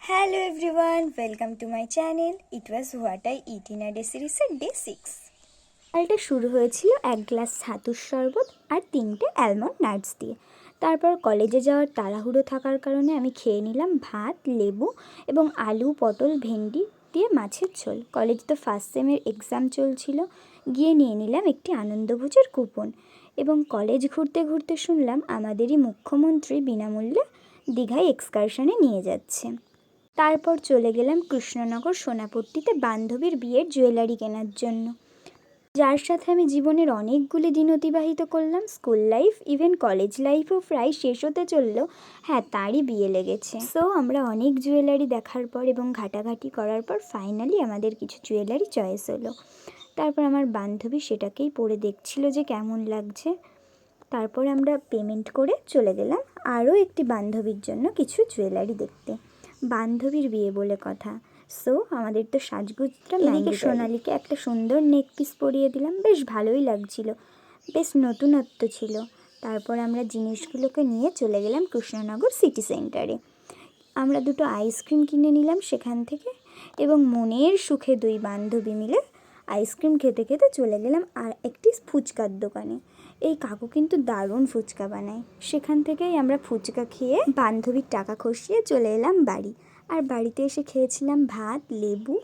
Hello everyone, welcome to my channel. It was what I eat in a day series এর day 6. সকালটা শুরু হয়েছিল এক glass ছাতুর শরবত আর 3টে অ্যালমন্ড নাটস দিয়ে। তারপর কলেজে যাওয়ার তাড়াহুড়ো থাকার কারণে আমি খেয়ে নিলাম ভাত, লেবু এবং আলু, পটল, ভেন্ডি দিয়ে মাছের ঝোল। কলেজ তো ফার্স্ট সেমের এক্সাম চলছিল, গিয়ে নিয়ে নিলাম একটি আনন্দভোজের কুপন এবং কলেজ ঘুরতে ঘুরতে শুনলাম আমাদেরই মুখ্যমন্ত্রী বিনামূল্যে দীঘায় এক্সকারশনে নিয়ে যাচ্ছে। তারপর চলে গেলাম কৃষ্ণনগর সোনাপট্টিতে বান্ধবীর বিয়ের জুয়েলারি কেনার জন্য, যার সাথে আমি জীবনের অনেকগুলি দিন অতিবাহিত করলাম। স্কুল লাইফ ইভেন কলেজ লাইফও প্রায় শেষ হতে চললো, হ্যাঁ তারই বিয়ে লেগেছে। সো আমরা অনেক জুয়েলারি দেখার পর এবং ঘাটাঘাটি করার পর ফাইনালি আমাদের কিছু জুয়েলারি চয়েস হলো। তারপর আমার বান্ধবী সেটাকেই পরে দেখছিল যে কেমন লাগছে। তারপর আমরা পেমেন্ট করে চলে গেলাম আরও একটি বান্ধবীর জন্য কিছু জুয়েলারি দেখতে। বান্ধবীর বিয়ে বলে কথা, সো আমাদের তো সাজগোজটা এদিকে সোনালিকে একটা সুন্দর নেক পিস পরিয়ে দিলাম, বেশ ভালোই লাগছিল, বেশ নতুনত্ব ছিল। তারপর আমরা জিনিসগুলোকে নিয়ে চলে গেলাম কৃষ্ণনগর সিটি সেন্টারে। আমরা দুটো আইসক্রিম কিনে নিলাম সেখান থেকে এবং মনের সুখে দুই বান্ধবী মিলে আইসক্রিম খেতে খেতে চলে গেলাম আর একটি ফুচকার দোকানে। এই কাকু কিন্তু দারুণ ফুচকা বানায়। সেখান থেকেই আমরা ফুচকা খেয়ে বান্ধবীর টাকা খসিয়ে চলে এলাম বাড়ি। আর বাড়িতে এসে খেয়েছিলাম ভাত, লেবু,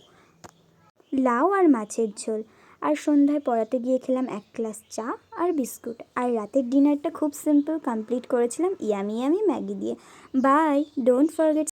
লাউ আর মাছের ঝোল। আর সন্ধ্যায় পড়াতে গিয়ে খেলাম এক গ্লাস চা আর বিস্কুট। আর রাতের ডিনারটা খুব সিম্পল কমপ্লিট করেছিলাম ইয়ামি ইয়ামি ম্যাগি দিয়ে। Bye, don't forget